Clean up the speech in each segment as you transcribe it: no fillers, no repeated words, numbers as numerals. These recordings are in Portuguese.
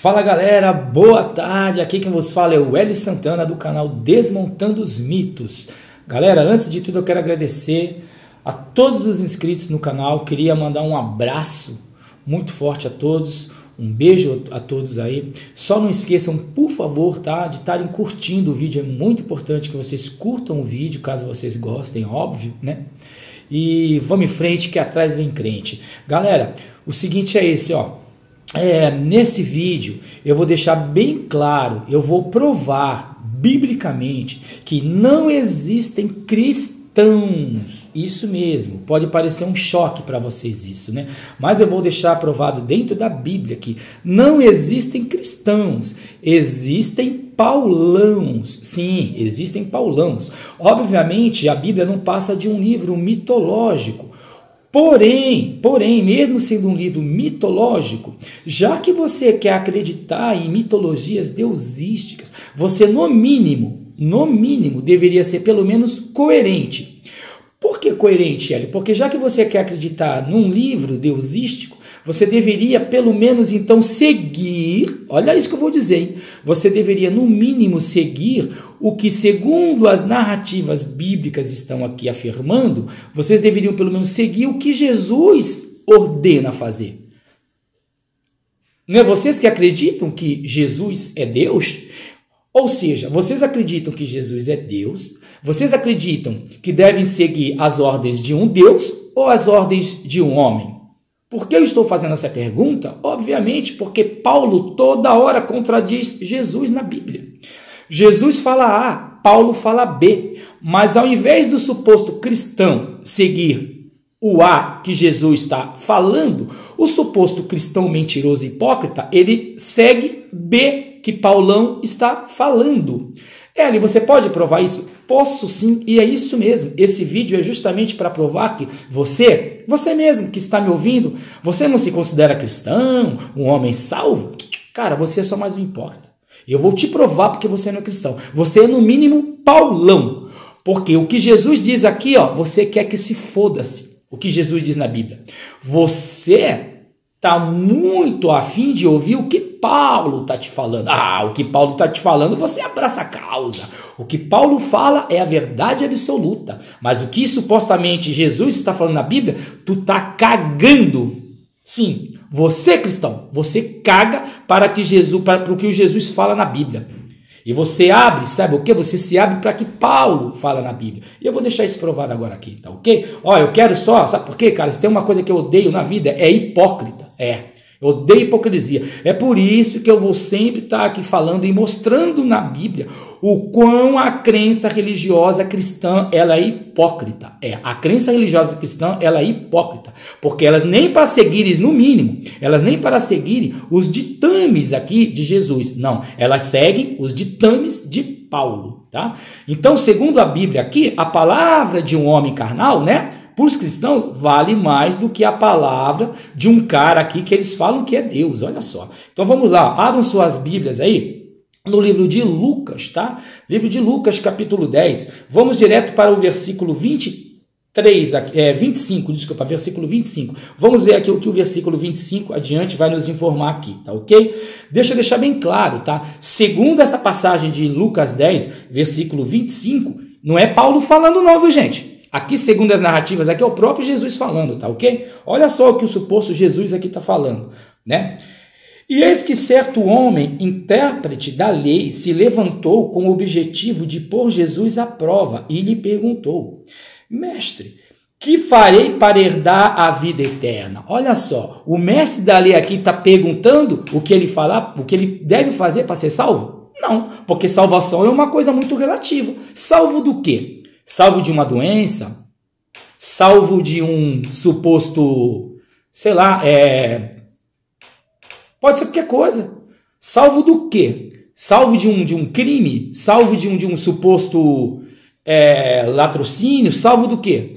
Fala galera, boa tarde, aqui quem vos fala é o Hélio Santana do canal Desmontando os Mitos. Galera, antes de tudo eu quero agradecer a todos os inscritos no canal, queria mandar um abraço muito forte a todos, um beijo a todos aí. Só não esqueçam, por favor, tá, de estarem curtindo o vídeo, é muito importante que vocês curtam o vídeo, caso vocês gostem, óbvio, né? E vamos em frente que atrás vem crente. Galera, o seguinte é esse, ó. Nesse vídeo eu vou deixar bem claro, eu vou provar biblicamente que não existem cristãos, isso mesmo, pode parecer um choque para vocês isso, né? Mas eu vou deixar provado dentro da Bíblia que não existem cristãos, existem paulãos, sim, existem paulãos. Obviamente a Bíblia não passa de um livro mitológico. Porém, mesmo sendo um livro mitológico, já que você quer acreditar em mitologias deusísticas, você no mínimo, deveria ser pelo menos coerente. Por que coerente, Hélio? Porque já que você quer acreditar num livro deusístico, você deveria pelo menos então seguir, olha isso que eu vou dizer, hein? Você deveria no mínimo seguir o que segundo as narrativas bíblicas estão aqui afirmando, vocês deveriam pelo menos seguir o que Jesus ordena fazer. Não é vocês que acreditam que Jesus é Deus? Ou seja, vocês acreditam que Jesus é Deus, vocês acreditam que devem seguir as ordens de um Deus ou as ordens de um homem? Por que eu estou fazendo essa pergunta? Obviamente porque Paulo toda hora contradiz Jesus na Bíblia. Jesus fala A, Paulo fala B, mas ao invés do suposto cristão seguir o A que Jesus está falando, o suposto cristão mentiroso e hipócrita, ele segue B que Paulão está falando. Eli, você pode provar isso? Posso sim, e é isso mesmo. Esse vídeo é justamente para provar que você mesmo que está me ouvindo, você não se considera cristão, um homem salvo? Cara, você é só mais um hipócrita. Eu vou te provar porque você não é cristão. Você é no mínimo paulão. Porque o que Jesus diz aqui, ó, você quer que se foda-se. O que Jesus diz na Bíblia. Você está muito afim de ouvir o que Paulo está te falando. O que Paulo está te falando, você abraça a causa. O que Paulo fala é a verdade absoluta. Mas o que supostamente Jesus está falando na Bíblia, tu está cagando. Sim, você cristão, você caga para o que Jesus fala na Bíblia. E você abre, sabe o que? Você se abre para que Paulo fala na Bíblia. E eu vou deixar isso provado agora aqui, tá ok? Ó, eu quero só, sabe por quê, cara? Se tem uma coisa que eu odeio na vida, é hipócrita. Eu odeio hipocrisia. É por isso que eu vou sempre estar aqui falando e mostrando na Bíblia o quão a crença religiosa cristã ela é hipócrita. A crença religiosa cristã ela é hipócrita. Porque elas nem para seguirem, no mínimo, elas nem para seguirem os ditames aqui de Jesus. Não, elas seguem os ditames de Paulo, tá? Então, segundo a Bíblia aqui, a palavra de um homem carnal, né? Para os cristãos, vale mais do que a palavra de um cara aqui que eles falam que é Deus, olha só. Então vamos lá, abram suas Bíblias aí no livro de Lucas, tá? Livro de Lucas, capítulo 10. Vamos direto para o versículo 25, versículo 25. Vamos ver aqui o que o versículo 25 adiante vai nos informar aqui, tá ok? Deixa eu deixar bem claro, tá? Segundo essa passagem de Lucas 10, versículo 25, não é Paulo falando não, viu, gente? Aqui, segundo as narrativas, aqui é o próprio Jesus falando, tá ok? Olha só o que o suposto Jesus aqui está falando, né? E eis que certo homem, intérprete da lei, se levantou com o objetivo de pôr Jesus à prova e lhe perguntou: Mestre, que farei para herdar a vida eterna? Olha só, o mestre da lei aqui está perguntando o que ele deve fazer para ser salvo? Não, porque salvação é uma coisa muito relativa. Salvo do quê? Salvo de uma doença, salvo de um suposto, sei lá, pode ser qualquer coisa. Salvo do quê? Salvo de um crime, salvo de um suposto latrocínio, salvo do quê?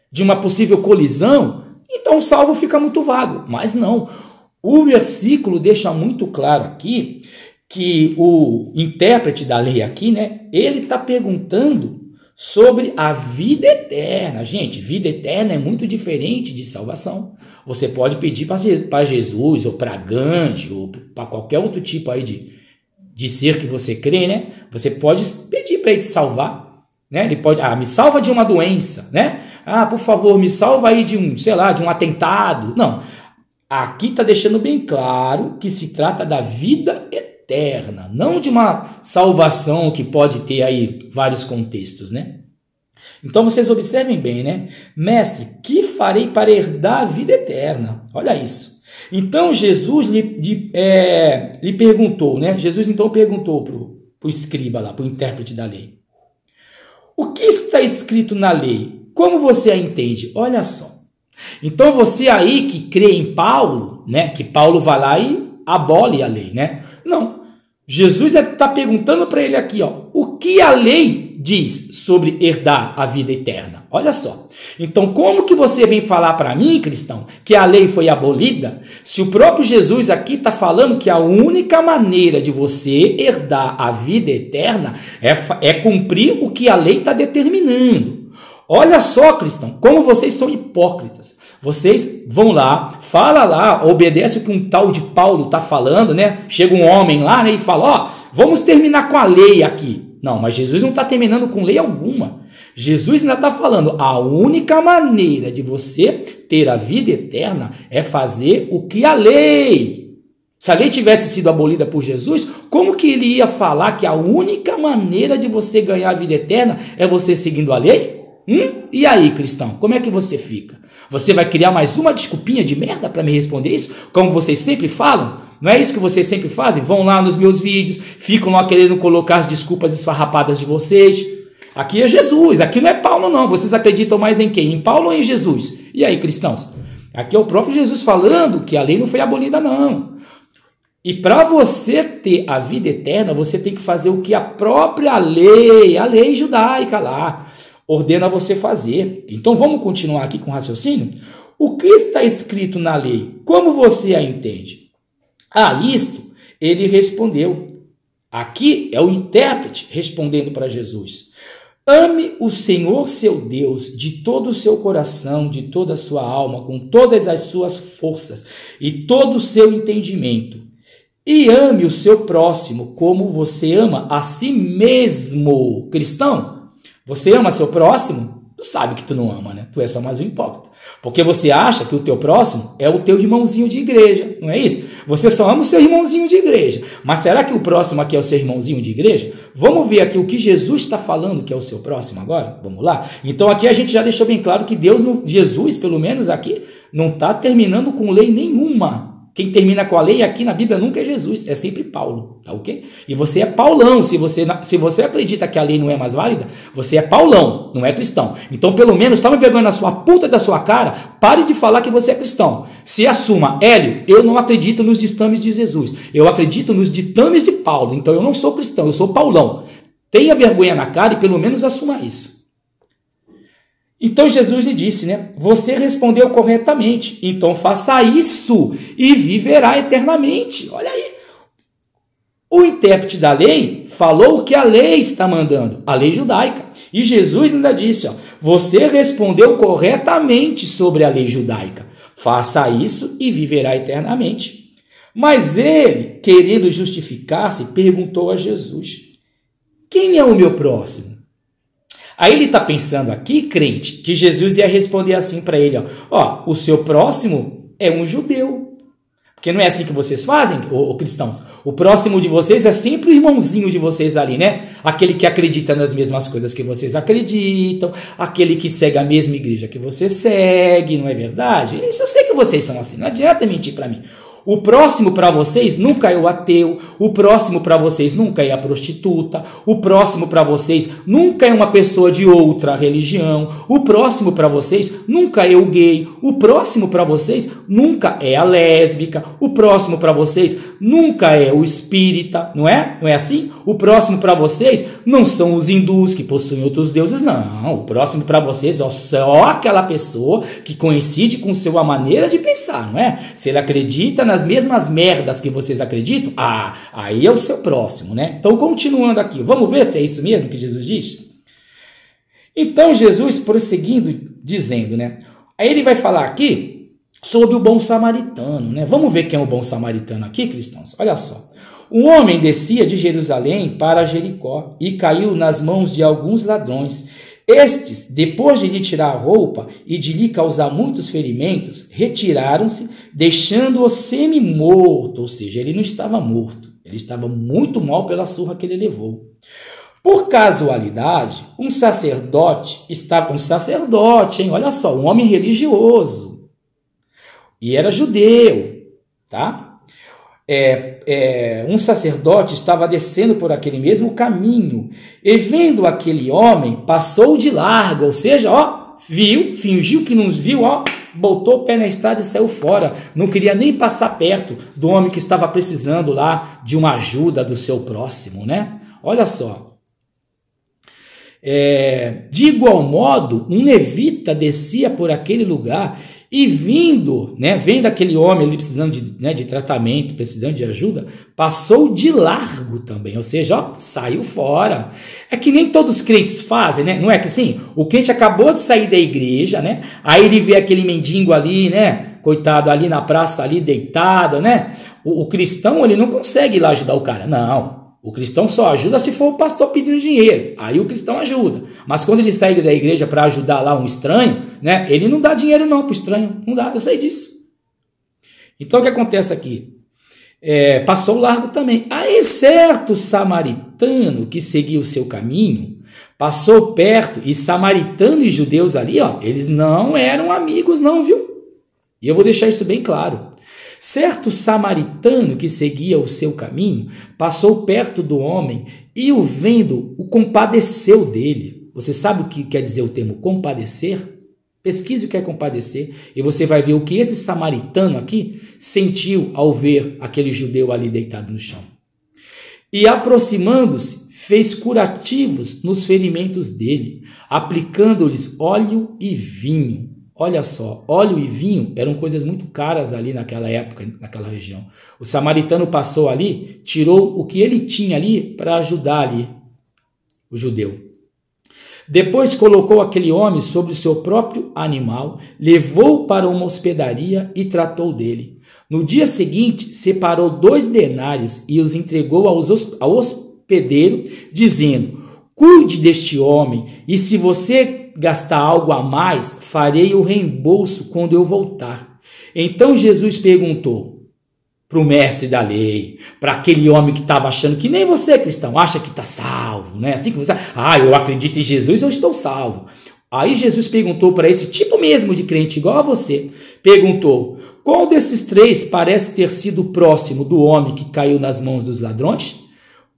De uma possível colisão? Então o salvo fica muito vago, mas não. O versículo deixa muito claro aqui que o intérprete da lei aqui, né, ele está perguntando sobre a vida eterna. Gente, vida eterna é muito diferente de salvação. Você pode pedir para Jesus, ou para Gandhi, ou para qualquer outro tipo aí de ser que você crê, né? Você pode pedir para ele te salvar, né? Ele pode, me salva de uma doença, né? Por favor, me salva aí de um atentado. Não, aqui está deixando bem claro que se trata da vida eterna, não de uma salvação que pode ter aí vários contextos, né? Então vocês observem bem, né? Mestre, que farei para herdar a vida eterna? Olha isso. Então Jesus lhe perguntou, né? Jesus então perguntou para o escriba lá, para o intérprete da lei. O que está escrito na lei? Como você a entende? Olha só. Então você aí que crê em Paulo, né? Que Paulo vai lá e abole a lei, né? Não. Jesus está perguntando para ele aqui, ó, o que a lei diz sobre herdar a vida eterna? Olha só. Então, como que você vem falar para mim, cristão, que a lei foi abolida, se o próprio Jesus aqui está falando que a única maneira de você herdar a vida eterna é cumprir o que a lei está determinando? Olha só, cristão, como vocês são hipócritas. Vocês vão lá, fala lá, obedece o que um tal de Paulo está falando, né? Chega um homem lá, né, e fala, vamos terminar com a lei aqui. Não, mas Jesus não está terminando com lei alguma. Jesus ainda está falando, a única maneira de você ter a vida eterna é fazer o que a lei. Se a lei tivesse sido abolida por Jesus, como que ele ia falar que a única maneira de você ganhar a vida eterna é você seguindo a lei? E aí, cristão, como é que você fica? Você vai criar mais uma desculpinha de merda para me responder isso? Como vocês sempre falam? Não é isso que vocês sempre fazem? Vão lá nos meus vídeos, ficam lá querendo colocar as desculpas esfarrapadas de vocês. Aqui é Jesus, aqui não é Paulo não. Vocês acreditam mais em quem? Em Paulo ou em Jesus? E aí, cristãos? Aqui é o próprio Jesus falando que a lei não foi abolida não. E para você ter a vida eterna, você tem que fazer o que a própria lei, a lei judaica lá, ordena você fazer. Então vamos continuar aqui com o raciocínio? O que está escrito na lei? Como você a entende? Isto ele respondeu. Aqui é o intérprete respondendo para Jesus. Ame o Senhor seu Deus de todo o seu coração, de toda a sua alma, com todas as suas forças e todo o seu entendimento. E ame o seu próximo como você ama a si mesmo. Cristão, você ama seu próximo? Tu sabe que tu não ama, né? Tu é só mais um hipócrita. Porque você acha que o teu próximo é o teu irmãozinho de igreja, não é isso? Você só ama o seu irmãozinho de igreja. Mas será que o próximo aqui é o seu irmãozinho de igreja? Vamos ver aqui o que Jesus está falando que é o seu próximo agora? Vamos lá? Então aqui a gente já deixou bem claro que Jesus, pelo menos aqui, não está terminando com lei nenhuma. Quem termina com a lei aqui na Bíblia nunca é Jesus, é sempre Paulo, tá ok? E você é Paulão, se você acredita que a lei não é mais válida, você é Paulão, não é cristão. Então, pelo menos, tome vergonha na sua puta da sua cara, pare de falar que você é cristão. Se assuma, Hélio, eu não acredito nos ditames de Jesus, eu acredito nos ditames de Paulo, então eu não sou cristão, eu sou Paulão. Tenha vergonha na cara e pelo menos assuma isso. Então Jesus lhe disse, né? Você respondeu corretamente, então faça isso e viverá eternamente. Olha aí. O intérprete da lei falou o que a lei está mandando, a lei judaica. E Jesus ainda disse, você respondeu corretamente sobre a lei judaica. Faça isso e viverá eternamente. Mas ele, querendo justificar-se, perguntou a Jesus, quem é o meu próximo? Aí ele está pensando aqui, crente, que Jesus ia responder assim para ele, o seu próximo é um judeu. Porque não é assim que vocês fazem, cristãos? O próximo de vocês é sempre o irmãozinho de vocês ali, né? Aquele que acredita nas mesmas coisas que vocês acreditam, aquele que segue a mesma igreja que você segue, não é verdade? Isso eu sei que vocês são assim, não adianta mentir para mim. O próximo para vocês nunca é o ateu, o próximo para vocês nunca é a prostituta, o próximo para vocês nunca é uma pessoa de outra religião, o próximo para vocês nunca é o gay, o próximo para vocês nunca é a lésbica, o próximo para vocês nunca é o espírita, não é? Não é assim? O próximo para vocês não são os hindus que possuem outros deuses, não. O próximo para vocês é só aquela pessoa que coincide com sua maneira de pensar, não é? Se ele acredita nas mesmas merdas que vocês acreditam, aí é o seu próximo, né? Então, continuando aqui, vamos ver se é isso mesmo que Jesus diz? Então Jesus prosseguindo, dizendo, né? Aí ele vai falar aqui sobre o bom samaritano, né? Vamos ver quem é o bom samaritano aqui, cristãos? Olha só. Um homem descia de Jerusalém para Jericó e caiu nas mãos de alguns ladrões. Estes, depois de lhe tirar a roupa e de lhe causar muitos ferimentos, retiraram-se, deixando-o semi-morto, ou seja, ele não estava morto, ele estava muito mal pela surra que ele levou. Por casualidade, um sacerdote, hein? Olha só, um homem religioso, e era judeu, tá? Um sacerdote estava descendo por aquele mesmo caminho e vendo aquele homem, passou de largo, ou seja, viu, fingiu que não viu, botou o pé na estrada e saiu fora, não queria nem passar perto do homem que estava precisando lá de uma ajuda do seu próximo, né? Olha só. De igual modo, um levita descia por aquele lugar e vendo aquele homem ali precisando de tratamento, precisando de ajuda, passou de largo também, ou seja, saiu fora. É que nem todos os crentes fazem, né? Não é que assim, o crente acabou de sair da igreja, né? Aí ele vê aquele mendigo ali, né? Coitado, ali na praça, ali deitado, né? O cristão, ele não consegue ir lá ajudar o cara, não. O cristão só ajuda se for o pastor pedindo dinheiro. Aí o cristão ajuda. Mas quando ele sai da igreja para ajudar lá um estranho, né, ele não dá dinheiro não para o estranho. Não dá, eu sei disso. Então o que acontece aqui? Passou largo também. Aí certo samaritano que seguia o seu caminho, passou perto, e samaritano e judeus ali, eles não eram amigos não, viu? E eu vou deixar isso bem claro. Certo samaritano que seguia o seu caminho, passou perto do homem e, o vendo, o compadeceu dele. Você sabe o que quer dizer o termo compadecer? Pesquise o que é compadecer e você vai ver o que esse samaritano aqui sentiu ao ver aquele judeu ali deitado no chão. E aproximando-se, fez curativos nos ferimentos dele, aplicando-lhes óleo e vinho. Olha só, óleo e vinho eram coisas muito caras ali naquela época, naquela região. O samaritano passou ali, tirou o que ele tinha ali para ajudar ali o judeu. Depois colocou aquele homem sobre o seu próprio animal, levou-o para uma hospedaria e tratou dele. No dia seguinte, separou 2 denários e os entregou ao hospedeiro, dizendo: cuide deste homem, e se você gastar algo a mais, farei o reembolso quando eu voltar. Então Jesus perguntou para o mestre da lei, para aquele homem que estava achando que nem você, cristão, acha que está salvo, né? Assim que você, eu acredito em Jesus, eu estou salvo. Aí Jesus perguntou para esse tipo mesmo de crente, igual a você, perguntou: qual desses 3 parece ter sido próximo do homem que caiu nas mãos dos ladrões?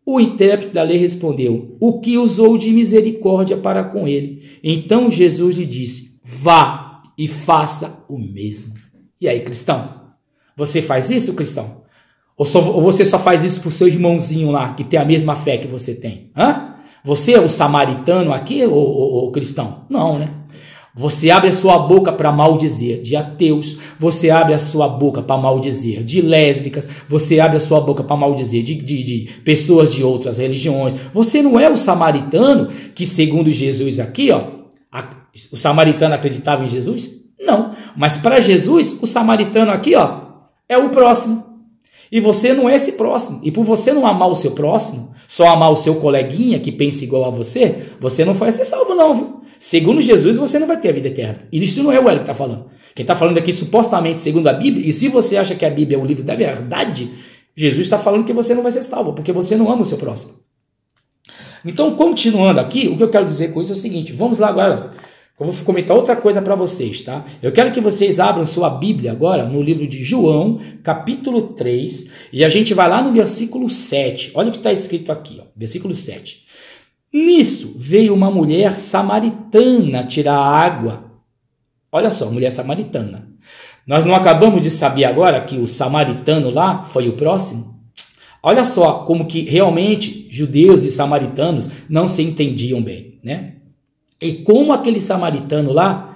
O intérprete da lei respondeu: o que usou de misericórdia para com ele. Então Jesus lhe disse: vá e faça o mesmo. E aí, cristão? Você faz isso, cristão? Ou você só faz isso para o seu irmãozinho lá, que tem a mesma fé que você tem? Você é o samaritano aqui, ou cristão? Não, né? Você abre a sua boca para maldizer de ateus, você abre a sua boca para maldizer de lésbicas, você abre a sua boca para maldizer de pessoas de outras religiões. Você não é o samaritano que, segundo Jesus aqui, o samaritano acreditava em Jesus? Não, mas para Jesus, o samaritano aqui, é o próximo. E você não é esse próximo. E por você não amar o seu próximo, só amar o seu coleguinha que pensa igual a você, você não vai ser salvo não, viu? Segundo Jesus, você não vai ter a vida eterna. E isso não é o Hélio que está falando. Quem está falando aqui, supostamente, segundo a Bíblia, e se você acha que a Bíblia é o livro da verdade, Jesus está falando que você não vai ser salvo, porque você não ama o seu próximo. Então, continuando aqui, o que eu quero dizer com isso é o seguinte, vamos lá agora, eu vou comentar outra coisa para vocês, tá? Eu quero que vocês abram sua Bíblia agora no livro de João, capítulo 3, e a gente vai lá no versículo 7. Olha o que está escrito aqui, versículo 7. Nisso veio uma mulher samaritana tirar água. Olha só, mulher samaritana. Nós não acabamos de saber agora que o samaritano lá foi o próximo? Olha só como que realmente judeus e samaritanos não se entendiam bem, né? E como aquele samaritano lá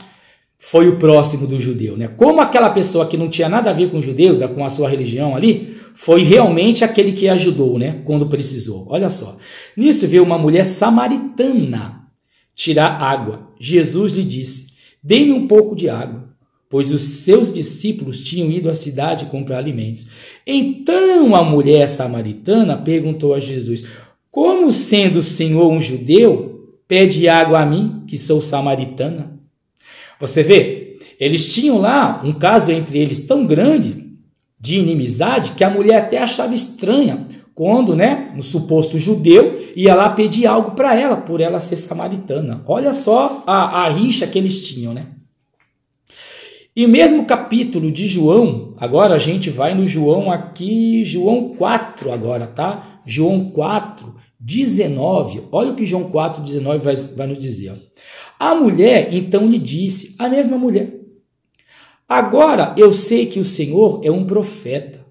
foi o próximo do judeu, né? Como aquela pessoa que não tinha nada a ver com o judeu, com a sua religião ali, foi realmente aquele que ajudou, né? Quando precisou. Olha só. Nisso veio uma mulher samaritana tirar água. Jesus lhe disse: dê-me um pouco de água, pois os seus discípulos tinham ido à cidade comprar alimentos. Então a mulher samaritana perguntou a Jesus: como, sendo o Senhor um judeu, pede água a mim, que sou samaritana? Você vê, eles tinham lá um caso entre eles tão grande de inimizade que a mulher até achava estranha quando, um suposto judeu ia lá pedir algo para ela, por ela ser samaritana. Olha só a rixa que eles tinham, E mesmo capítulo de João, agora a gente vai no João 4 agora, tá? João 4, 19, olha o que João 4, 19 vai nos dizer. A mulher então lhe disse, a mesma mulher: agora eu sei que o Senhor é um profeta.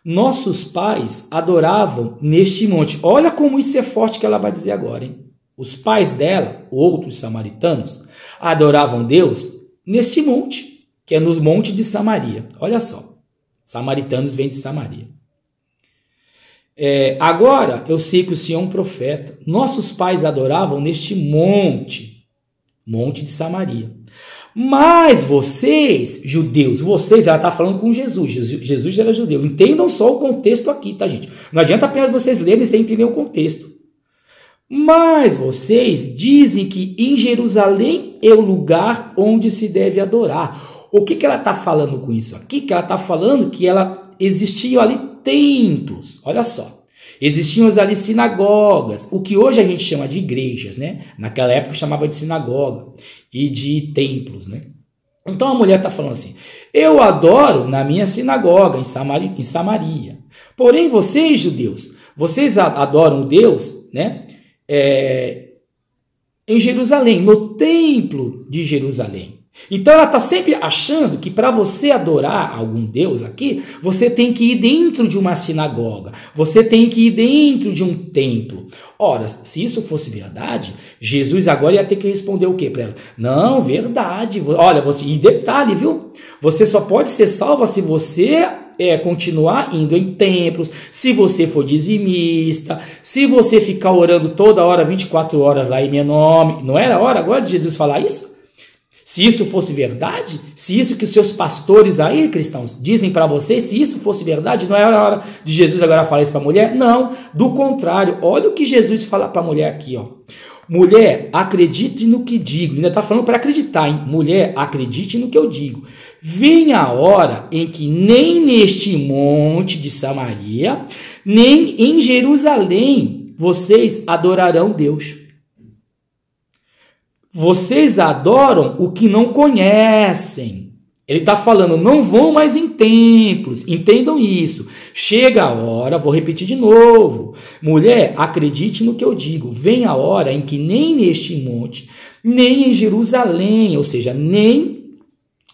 Nossos pais adoravam neste monte. Olha como isso é forte que ela vai dizer agora, hein? Os pais dela, outros samaritanos, adoravam Deus neste monte, que é nos montes de Samaria. Olha só, samaritanos vêm de Samaria. Agora eu sei que o Senhor é um profeta. Nossos pais adoravam neste monte de Samaria. Mas vocês, judeus, ela está falando com Jesus. Jesus era judeu. Entendam só o contexto aqui, tá, gente? Não adianta apenas vocês lerem sem entender o contexto. Mas vocês dizem que em Jerusalém é o lugar onde se deve adorar. O que ela está falando com isso aqui? Que ela está falando que existiam ali templos. Olha só. Existiam ali sinagogas, o que hoje a gente chama de igrejas, Naquela época chamava de sinagoga e de templos, Então a mulher está falando assim: eu adoro na minha sinagoga em Samaria. Porém vocês, judeus, vocês adoram o Deus, em Jerusalém, no templo de Jerusalém. Então ela está sempre achando que para você adorar algum Deus aqui, você tem que ir dentro de uma sinagoga, você tem que ir dentro de um templo. Ora, se isso fosse verdade, Jesus agora ia ter que responder o quê para ela? Não, verdade. Olha, e detalhe, viu? Você só pode ser salva se você continuar indo em templos, se você for dizimista, se você ficar orando toda hora, 24 horas lá em meu nome. Não era hora agora de Jesus falar isso? Se isso fosse verdade, se isso que os seus pastores aí, cristãos, dizem para vocês, se isso fosse verdade, não era hora de Jesus agora falar isso para a mulher? Não, do contrário, olha o que Jesus fala para a mulher aqui, Mulher, acredite no que digo. Ainda está falando para acreditar, hein? Mulher, acredite no que eu digo. Vem a hora em que nem neste monte de Samaria, nem em Jerusalém, vocês adorarão Deus. Vocês adoram o que não conhecem. Ele está falando, não vão mais em templos. Entendam isso. Chega a hora, vou repetir de novo. Mulher, acredite no que eu digo. Vem a hora em que nem neste monte, nem em Jerusalém, ou seja, nem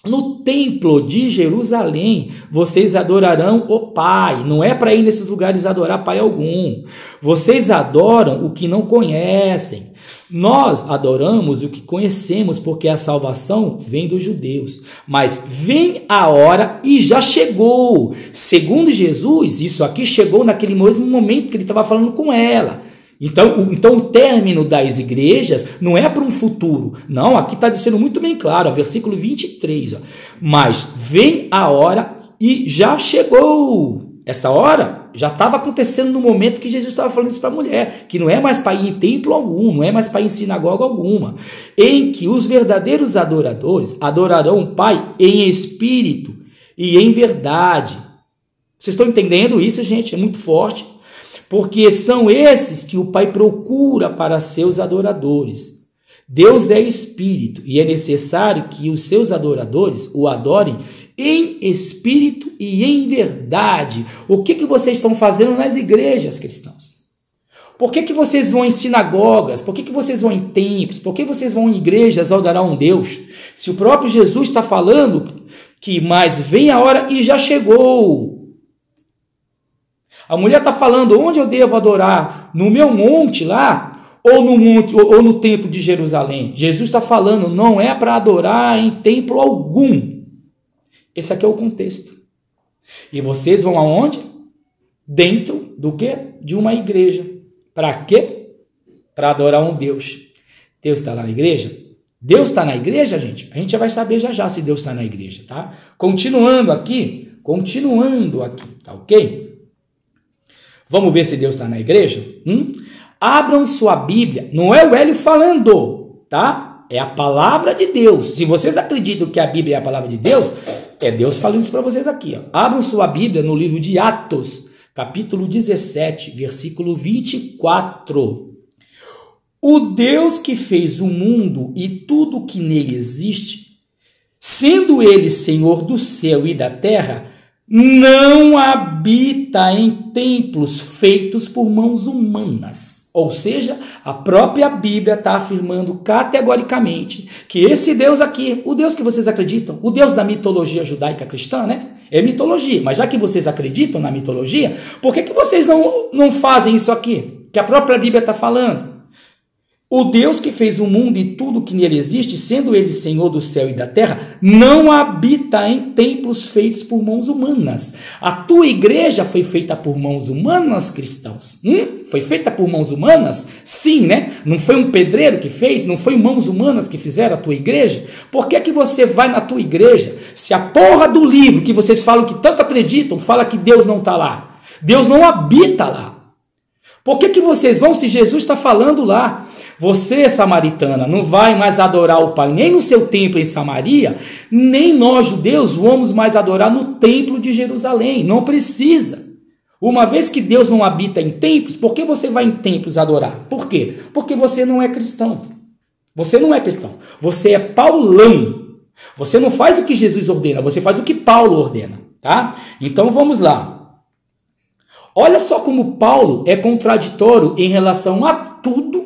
no templo de Jerusalém, vocês adorarão o Pai. Não é para ir nesses lugares adorar Pai algum. Vocês adoram o que não conhecem. Nós adoramos o que conhecemos, porque a salvação vem dos judeus. Mas vem a hora e já chegou. Segundo Jesus, isso aqui chegou naquele mesmo momento que ele estava falando com ela. Então o término das igrejas não é para um futuro. Não, aqui está sendo muito bem claro, versículo 23. Mas vem a hora e já chegou. Essa hora já estava acontecendo no momento que Jesus estava falando isso para a mulher, que não é mais para ir em templo algum, não é mais para ir em sinagoga alguma, em que os verdadeiros adoradores adorarão o Pai em espírito e em verdade. Vocês estão entendendo isso, gente? É muito forte, porque são esses que o Pai procura para seus adoradores. Deus é espírito e é necessário que os seus adoradores o adorem em espírito e em verdade. O que vocês estão fazendo nas igrejas, cristãos? Por que vocês vão em sinagogas? Por que vocês vão em templos? Por que vocês vão em igrejas adorar um Deus? Se o próprio Jesus está falando que mais vem a hora e já chegou. A mulher está falando, onde eu devo adorar? No meu monte lá? Ou no monte, ou no templo de Jerusalém? Jesus está falando, não é para adorar em templo algum. Esse aqui é o contexto. E vocês vão aonde? Dentro do quê? De uma igreja. Para quê? Para adorar um Deus. Deus está lá na igreja? Deus está na igreja, gente? A gente já vai saber já já se Deus está na igreja, tá? Continuando aqui, tá ok? Vamos ver se Deus está na igreja? Abram sua Bíblia, não é o Hélio falando, tá? É a palavra de Deus. Se vocês acreditam que a Bíblia é a palavra de Deus, é Deus falando isso para vocês aqui, ó. Abram sua Bíblia no livro de Atos, capítulo 17, versículo 24. O Deus que fez o mundo e tudo que nele existe, sendo ele Senhor do céu e da terra, não habita em templos feitos por mãos humanas. Ou seja, a própria Bíblia está afirmando categoricamente que esse Deus aqui, o Deus que vocês acreditam, o Deus da mitologia judaica cristã, né? É mitologia, mas já que vocês acreditam na mitologia, por que vocês não fazem isso aqui? Que a própria Bíblia está falando. O Deus que fez o mundo e tudo que nele existe, sendo ele Senhor do céu e da terra, não habita em templos feitos por mãos humanas. A tua igreja foi feita por mãos humanas, cristãos? Foi feita por mãos humanas? Sim, né? Não foi um pedreiro que fez? Não foi mãos humanas que fizeram a tua igreja? Por que você vai na tua igreja se a porra do livro que vocês falam que tanto acreditam fala que Deus não está lá? Deus não habita lá. Por que vocês vão se Jesus está falando lá? Você, samaritana, não vai mais adorar o Pai nem no seu templo em Samaria, nem nós, judeus, vamos mais adorar no templo de Jerusalém. Não precisa. Uma vez que Deus não habita em templos, por que você vai em templos adorar? Por quê? Porque você não é cristão. Você não é cristão. Você é paulão. Você não faz o que Jesus ordena, você faz o que Paulo ordena, tá? Então vamos lá. Olha só como Paulo é contraditório em relação a tudo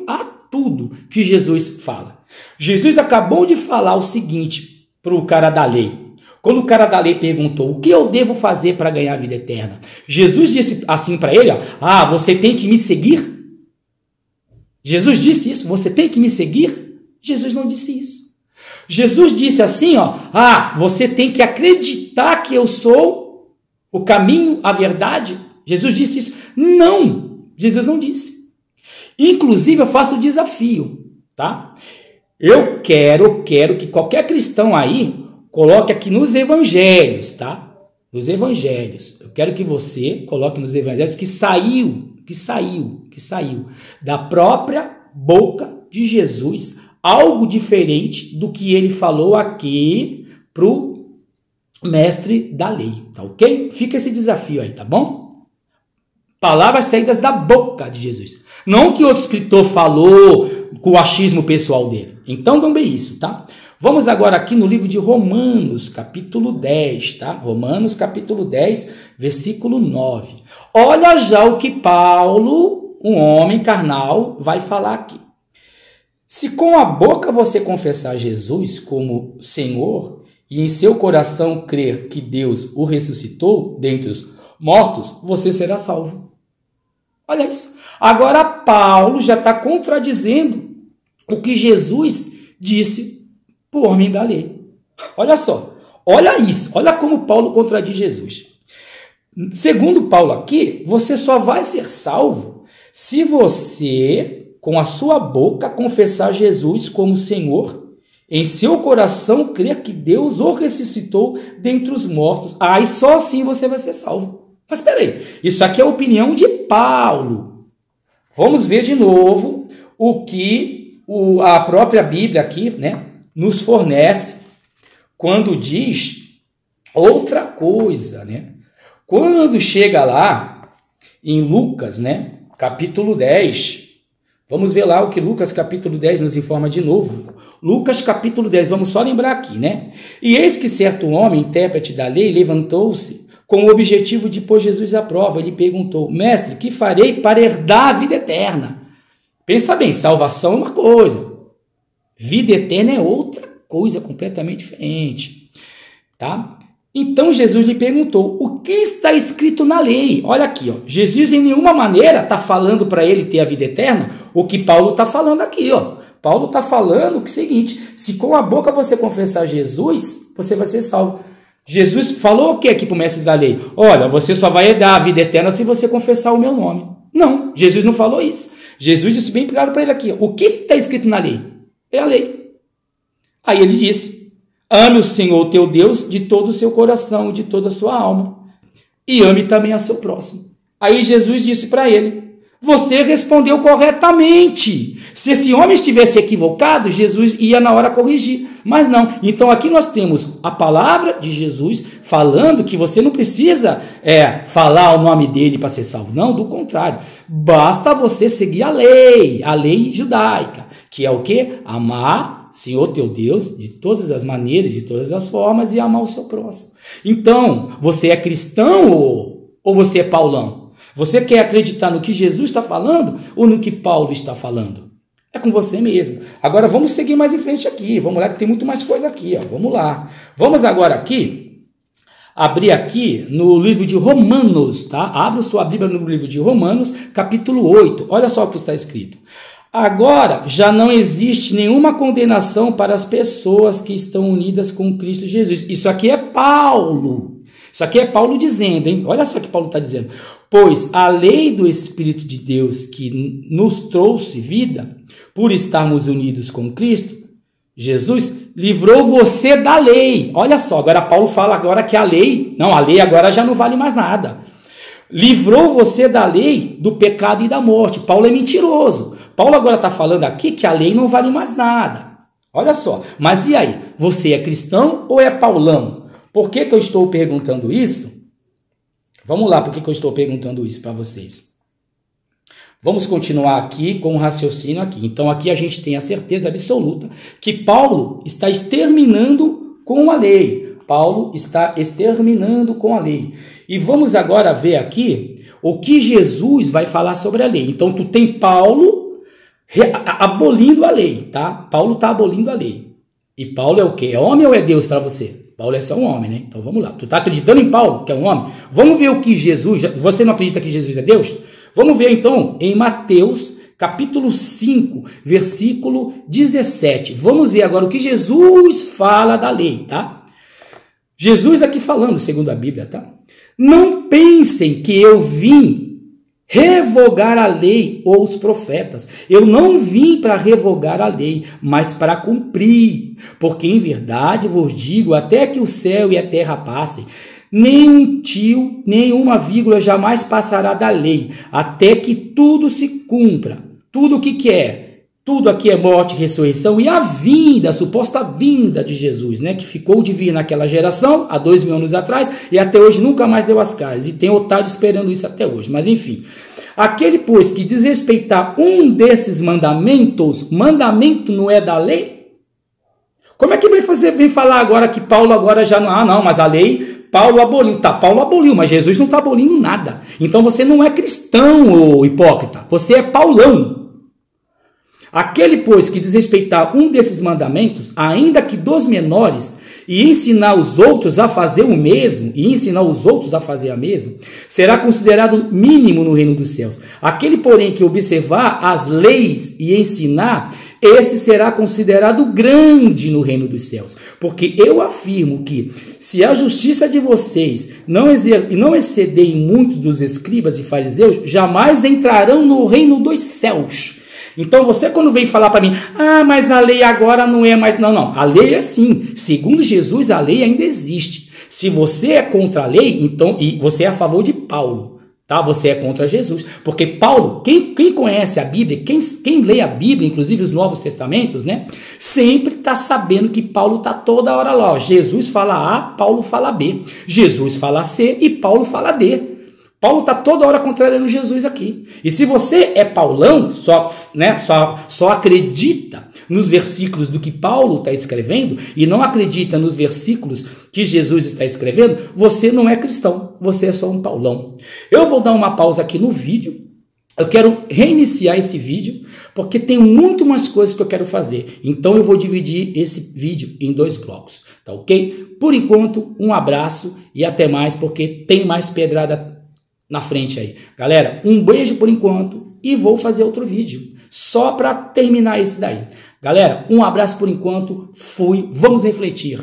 que Jesus fala. Jesus acabou de falar o seguinte para o cara da lei. Quando o cara da lei perguntou, o que eu devo fazer para ganhar a vida eterna? Jesus disse assim para ele, ó, você tem que me seguir? Jesus disse isso, você tem que me seguir? Jesus não disse isso. Jesus disse assim, ó, você tem que acreditar que eu sou o caminho, a verdade. Jesus disse isso? Não, Jesus não disse. Inclusive, eu faço o desafio, tá? Eu quero que qualquer cristão aí coloque aqui nos evangelhos, tá? Nos evangelhos. Eu quero que você coloque nos evangelhos que saiu da própria boca de Jesus algo diferente do que ele falou aqui pro mestre da lei, tá ok? Fica esse desafio aí, tá bom? Palavras saídas da boca de Jesus. Não que outro escritor falou com o achismo pessoal dele. Então, também isso, tá? Vamos agora aqui no livro de Romanos, capítulo 10, tá? Romanos, capítulo 10, versículo 9. Olha já o que Paulo, um homem carnal, vai falar aqui. Se com a boca você confessar Jesus como Senhor e em seu coração crer que Deus o ressuscitou dentre os mortos, você será salvo. Olha isso. Agora Paulo já está contradizendo o que Jesus disse por homem da lei. Olha só. Olha isso. Olha como Paulo contradiz Jesus. Segundo Paulo aqui, você só vai ser salvo se você, com a sua boca, confessar Jesus como Senhor, em seu coração crer que Deus o ressuscitou dentre os mortos. E só assim você vai ser salvo. Mas espera aí, isso aqui é a opinião de Paulo. Vamos ver de novo o que a própria Bíblia aqui, né, nos fornece quando diz outra coisa, né? Quando chega lá em Lucas, né, capítulo 10, vamos ver lá o que Lucas capítulo 10 nos informa de novo. Lucas capítulo 10, vamos só lembrar aqui, né? E eis que certo homem, intérprete da lei, levantou-se com o objetivo de pôr Jesus à prova. Ele perguntou, mestre, que farei para herdar a vida eterna? Pensa bem, salvação é uma coisa, vida eterna é outra coisa completamente diferente, tá? Então Jesus lhe perguntou, o que está escrito na lei? Olha aqui, ó, Jesus em nenhuma maneira está falando para ele ter a vida eterna o que Paulo está falando aqui, ó. Paulo está falando o seguinte, se com a boca você confessar Jesus, você vai ser salvo. Jesus falou o que aqui para o mestre da lei? Olha, você só vai herdar a vida eterna se você confessar o meu nome. Não, Jesus não falou isso. Jesus disse bem claro para ele aqui, o que está escrito na lei? É a lei. Aí ele disse: ame o Senhor teu Deus de todo o seu coração e de toda a sua alma, e ame também a seu próximo. Aí Jesus disse para ele: você respondeu corretamente. Se esse homem estivesse equivocado, Jesus ia na hora corrigir. Mas não. Então aqui nós temos a palavra de Jesus falando que você não precisa falar o nome dele para ser salvo. Não, do contrário. Basta você seguir a lei judaica, que é o quê? Amar Senhor teu Deus de todas as maneiras, de todas as formas, e amar o seu próximo. Então, você é cristão ou você é paulão? Você quer acreditar no que Jesus está falando ou no que Paulo está falando? É com você mesmo. Agora vamos seguir mais em frente aqui. Vamos lá que tem muito mais coisa aqui. Vamos lá. Vamos agora aqui, abrir aqui no livro de Romanos, tá? Abra sua Bíblia no livro de Romanos, capítulo 8. Olha só o que está escrito. Agora já não existe nenhuma condenação para as pessoas que estão unidas com Cristo Jesus. Isso aqui é Paulo. Isso aqui é Paulo dizendo, hein? Olha só o que Paulo está dizendo. Pois a lei do Espírito de Deus que nos trouxe vida, por estarmos unidos com Cristo, Jesus livrou você da lei. Olha só, agora Paulo fala agora que a lei agora já não vale mais nada. Livrou você da lei, do pecado e da morte. Paulo é mentiroso. Paulo agora está falando aqui que a lei não vale mais nada. Olha só, mas e aí? Você é cristão ou é paulão? Por que eu estou perguntando isso? Vamos lá, por que eu estou perguntando isso para vocês? Vamos continuar aqui com o raciocínio aqui. Então aqui a gente tem a certeza absoluta que Paulo está exterminando com a lei. Paulo está exterminando com a lei. E vamos agora ver aqui o que Jesus vai falar sobre a lei. Então tu tem Paulo abolindo a lei, tá? Paulo está abolindo a lei. E Paulo é o quê? É homem ou é Deus para você? Paulo é só um homem, né? Então vamos lá. Tu está acreditando em Paulo, que é um homem? Vamos ver o que Jesus... Você não acredita que Jesus é Deus? Vamos ver então em Mateus, capítulo 5, versículo 17. Vamos ver agora o que Jesus fala da lei, tá? Jesus aqui falando, segundo a Bíblia, tá? Não pensem que eu vim revogar a lei ou os profetas. Eu não vim para revogar a lei, mas para cumprir. Porque em verdade vos digo, até que o céu e a terra passem, nem um tio, nem uma vírgula jamais passará da lei, até que tudo se cumpra. Tudo o que é? Tudo aqui é morte, ressurreição e a vinda, a suposta vinda de Jesus, né? Que ficou de vir naquela geração, há 2000 anos atrás, e até hoje nunca mais deu as caras. E tem otário esperando isso até hoje. Mas enfim, aquele, pois, que desrespeitar um desses mandamentos, mandamento não é da lei? Como é que vem falar agora que Paulo agora já não... não, mas a lei... Paulo aboliu. Tá, Paulo aboliu, mas Jesus não está abolindo nada. Então você não é cristão, ô hipócrita. Você é paulão. Aquele, pois, que desrespeitar um desses mandamentos, ainda que dos menores, e ensinar os outros a fazer o mesmo, será considerado mínimo no reino dos céus. Aquele, porém, que observar as leis e ensinar, esse será considerado grande no reino dos céus. Porque eu afirmo que, se a justiça de vocês não exceder muito dos escribas e fariseus, jamais entrarão no reino dos céus. Então você quando vem falar para mim, mas a lei agora não é mais... Não, a lei é sim. Segundo Jesus, a lei ainda existe. Se você é contra a lei, então, e você é a favor de Paulo, tá? Você é contra Jesus. Porque Paulo, quem conhece a Bíblia, quem lê a Bíblia, inclusive os Novos Testamentos, né? Sempre está sabendo que Paulo está toda hora lá. Ó. Jesus fala A, Paulo fala B. Jesus fala C e Paulo fala D. Paulo está toda hora contrariando Jesus aqui. E se você é paulão, só acredita nos versículos do que Paulo está escrevendo e não acredita nos versículos que Jesus está escrevendo, você não é cristão, você é só um paulão. Eu vou dar uma pausa aqui no vídeo. Eu quero reiniciar esse vídeo, porque tem muito mais coisas que eu quero fazer. Então eu vou dividir esse vídeo em 2 blocos, tá ok? Por enquanto, um abraço e até mais, porque tem mais pedrada na frente aí. Galera, um beijo por enquanto e vou fazer outro vídeo só para terminar esse daí. Galera, um abraço por enquanto, fui, vamos refletir.